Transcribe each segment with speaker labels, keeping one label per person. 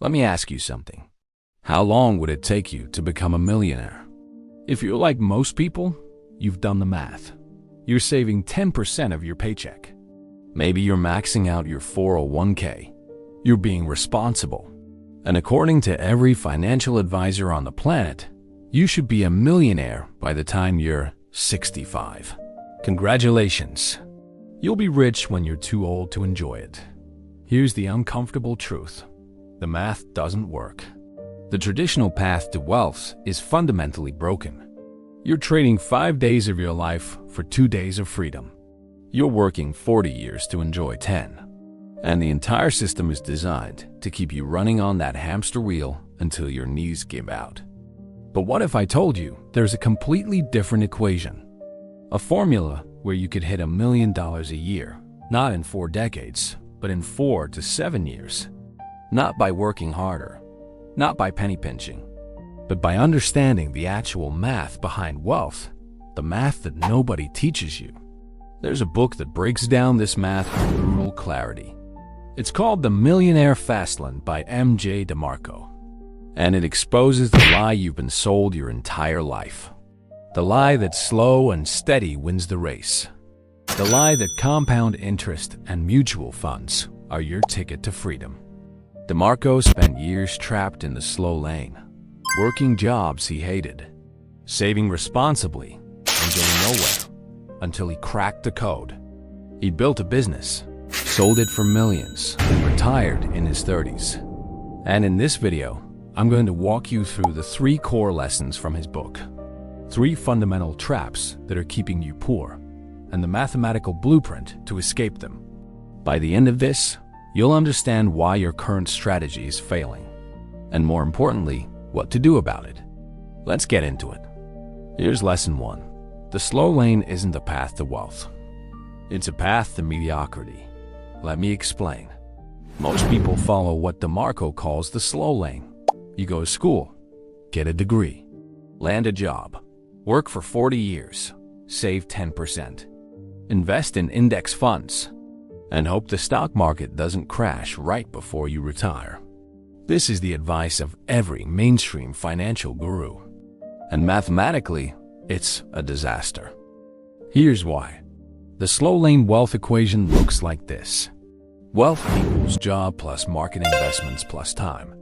Speaker 1: Let me ask you something. How long would it take you to become a millionaire? If you're like most people, you've done the math. You're saving 10% of your paycheck. Maybe you're maxing out your 401k. You're being responsible. And according to every financial advisor on the planet, you should be a millionaire by the time you're 65. Congratulations. You'll be rich when you're too old to enjoy it. Here's the uncomfortable truth. The math doesn't work. The traditional path to wealth is fundamentally broken. You're trading 5 days of your life for 2 days of freedom. You're working 40 years to enjoy 10. And the entire system is designed to keep you running on that hamster wheel until your knees give out. But what if I told you there's a completely different equation? A formula where you could hit $1 million a year, not in 4 decades, but in 4 to 7 years. Not by working harder, not by penny pinching, but by understanding the actual math behind wealth, the math that nobody teaches you. There's a book that breaks down this math with brutal clarity. It's called The Millionaire Fastlane by MJ DeMarco. And it exposes the lie you've been sold your entire life. The lie that slow and steady wins the race. The lie that compound interest and mutual funds are your ticket to freedom. DeMarco spent years trapped in the slow lane, working jobs he hated, saving responsibly, and getting nowhere until he cracked the code. He built a business, sold it for millions, and retired in his 30s. And in this video, I'm going to walk you through the 3 core lessons from his book. 3 fundamental traps that are keeping you poor, and the mathematical blueprint to escape them. By the end of this, you'll understand why your current strategy is failing, and more importantly, what to do about it. Let's get into it. Here's lesson 1. The slow lane isn't the path to wealth. It's a path to mediocrity. Let me explain. Most people follow what DeMarco calls the slow lane. You go to school, get a degree, land a job, work for 40 years, save 10%, invest in index funds, and hope the stock market doesn't crash right before you retire. This is the advice of every mainstream financial guru. And mathematically, it's a disaster. Here's why. The slow lane wealth equation looks like this. Wealth equals job plus market investments plus time.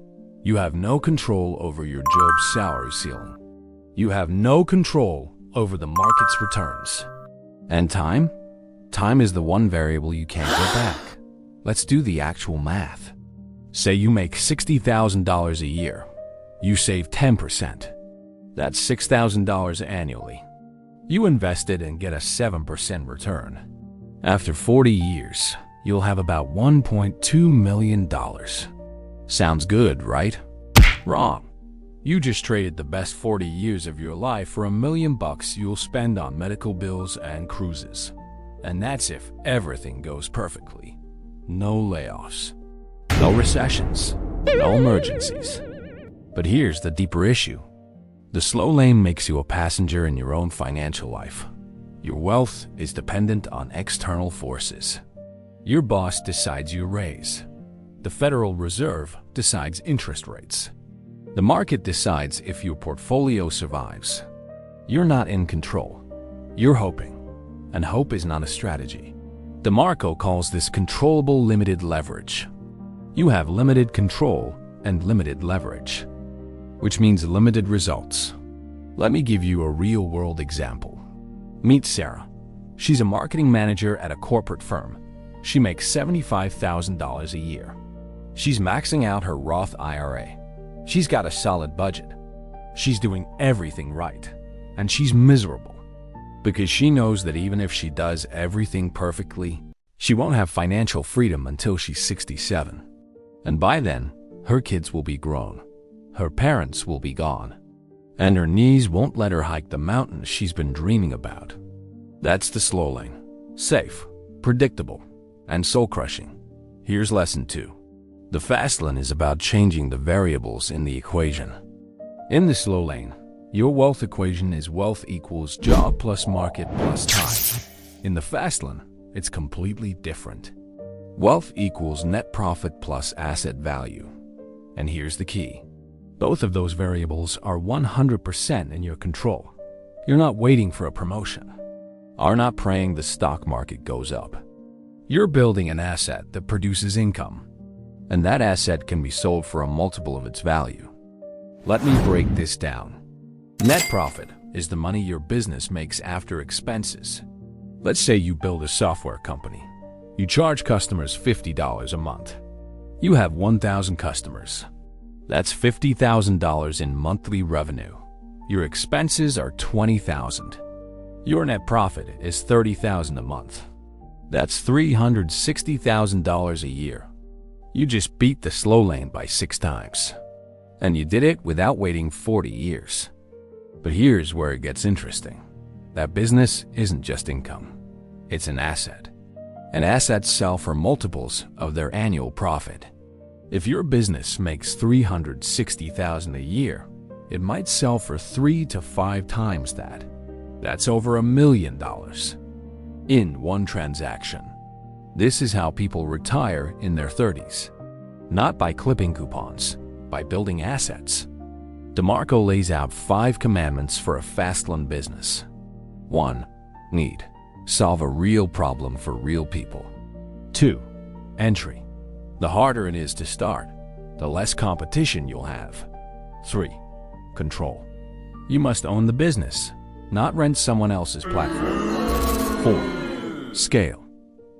Speaker 1: You have no control over your job's salary ceiling. You have no control over the market's returns. And time? Time is the one variable you can't go back. Let's do the actual math. Say you make $60,000 a year. You save 10%. That's $6,000 annually. You invest it and get a 7% return. After 40 years, you'll have about $1.2 million. Sounds good, right? Wrong. You just traded the best 40 years of your life for $1 million you'll spend on medical bills and cruises. And that's if everything goes perfectly. No layoffs, no recessions, no emergencies. But here's the deeper issue. The slow lane makes you a passenger in your own financial life. Your wealth is dependent on external forces. Your boss decides your raise. The Federal Reserve decides interest rates. The market decides if your portfolio survives. You're not in control. You're hoping. And hope is not a strategy. DeMarco calls this controllable limited leverage. You have limited control and limited leverage, which means limited results. Let me give you a real-world example. Meet Sarah. She's a marketing manager at a corporate firm. She makes $75,000 a year. She's maxing out her Roth IRA. She's got a solid budget. She's doing everything right, and she's miserable because she knows that even if she does everything perfectly, she won't have financial freedom until she's 67. And by then, her kids will be grown. Her parents will be gone. And her knees won't let her hike the mountains she's been dreaming about. That's the slow lane. Safe, predictable, and soul-crushing. Here's lesson 2. The fast lane is about changing the variables in the equation. In the slow lane, your wealth equation is wealth equals job plus market plus time. In the fast lane, it's completely different. Wealth equals net profit plus asset value. And here's the key. Both of those variables are 100% in your control. You're not waiting for a promotion. Are not praying the stock market goes up. You're building an asset that produces income, and that asset can be sold for a multiple of its value. Let me break this down. Net profit is the money your business makes after expenses. Let's say you build a software company. You charge customers $50 a month. You have 1,000 customers. That's $50,000 in monthly revenue. Your expenses are $20,000. Your net profit is $30,000 a month. That's $360,000 a year. You just beat the Slowlane by 6 times. And you did it without waiting 40 years. But here's where it gets interesting. That business isn't just income. It's an asset. And assets sell for multiples of their annual profit. If your business makes $360,000 a year, it might sell for 3 to 5 times that. That's over $1 million in one transaction. This is how people retire in their 30s. Not by clipping coupons, by building assets. DeMarco lays out 5 commandments for a Fastlane business. 1. Need. Solve a real problem for real people. 2. Entry. The harder it is to start, the less competition you'll have. 3. Control. You must own the business, not rent someone else's platform. 4. Scale.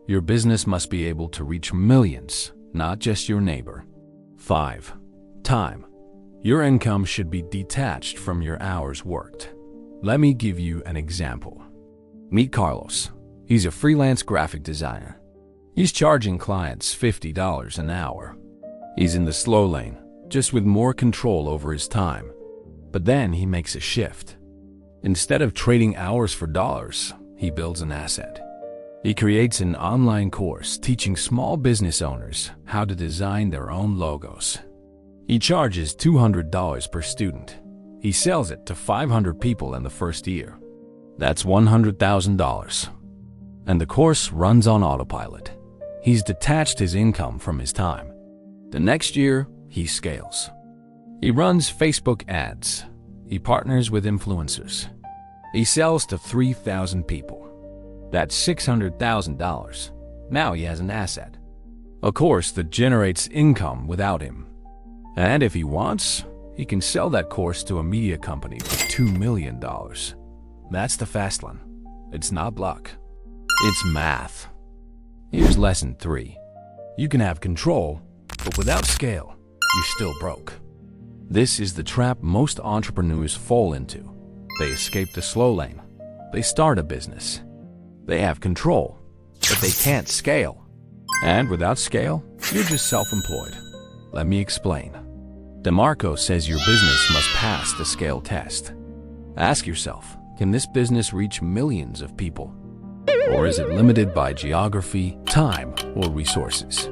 Speaker 1: Your business must be able to reach millions, not just your neighbor. 5. Time. Your income should be detached from your hours worked. Let me give you an example. Meet Carlos. He's a freelance graphic designer. He's charging clients $50 an hour. He's in the slow lane, just with more control over his time. But then he makes a shift. Instead of trading hours for dollars, he builds an asset. He creates an online course teaching small business owners how to design their own logos. He charges $200 per student. He sells it to 500 people in the first year. That's $100,000. And the course runs on autopilot. He's detached his income from his time. The next year, he scales. He runs Facebook ads. He partners with influencers. He sells to 3,000 people. That's $600,000. Now he has an asset. A course that generates income without him. And if he wants, he can sell that course to a media company for $2 million. That's the Fastlane. It's not luck. It's math. Here's lesson 3. You can have control, but without scale, you're still broke. This is the trap most entrepreneurs fall into. They escape the slow lane. They start a business. They have control, but they can't scale. And without scale, you're just self-employed. Let me explain. DeMarco says your business must pass the scale test. Ask yourself, can this business reach millions of people? Or is it limited by geography, time, or resources?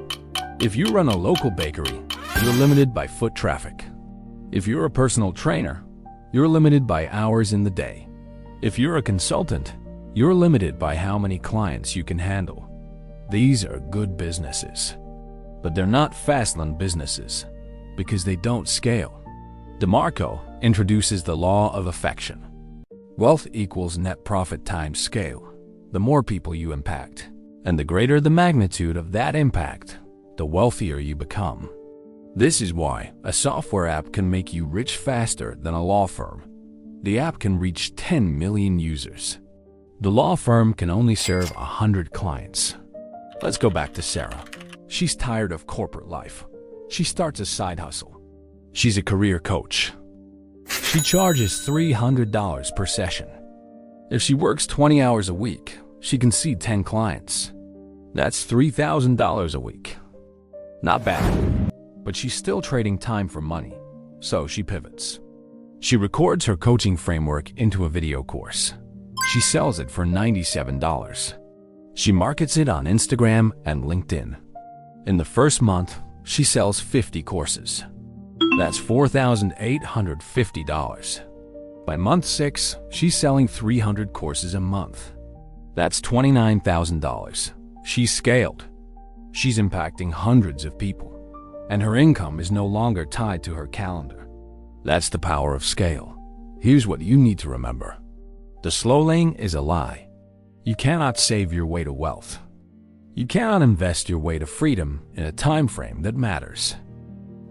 Speaker 1: If you run a local bakery, you're limited by foot traffic. If you're a personal trainer, you're limited by hours in the day. If you're a consultant, you're limited by how many clients you can handle. These are good businesses, but they're not Fastlane businesses because they don't scale. DeMarco introduces the law of EFFECTION. Wealth equals net profit times scale. The more people you impact, and the greater the magnitude of that impact, the wealthier you become. This is why a software app can make you rich faster than a law firm. The app can reach 10 million users. The law firm can only serve 100 clients. Let's go back to Sarah. She's tired of corporate life. She starts a side hustle. She's a career coach. She charges $300 per session. If she works 20 hours a week, she can see 10 clients. That's $3,000 a week. Not bad, but she's still trading time for money, so she pivots. She records her coaching framework into a video course. She sells it for $97. She markets it on Instagram and LinkedIn. In the first month, she sells 50 courses. That's $4,850. By month 6, she's selling 300 courses a month. That's $29,000. She's scaled. She's impacting hundreds of people. and her income is no longer tied to her calendar. That's the power of scale. Here's what you need to remember. The slow lane is a lie. You cannot save your way to wealth. You cannot invest your way to freedom in a time frame that matters.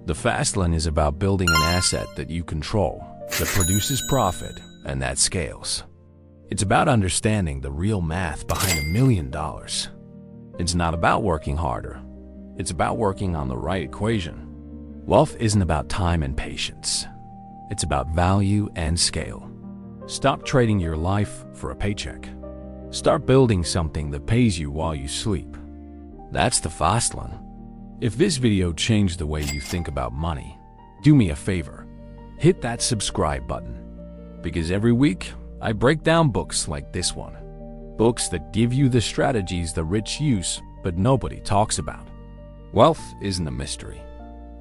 Speaker 1: The fast lane is about building an asset that you control, that produces profit, and that scales. It's about understanding the real math behind $1 million. It's not about working harder. It's about working on the right equation. Wealth isn't about time and patience. It's about value and scale. Stop trading your life for a paycheck. Start building something that pays you while you sleep. That's the fast lane. If this video changed the way you think about money, do me a favor. Hit that subscribe button. Because every week, I break down books like this one. Books that give you the strategies the rich use, but nobody talks about. Wealth isn't a mystery.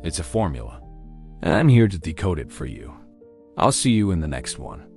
Speaker 1: It's a formula. And I'm here to decode it for you. I'll see you in the next one.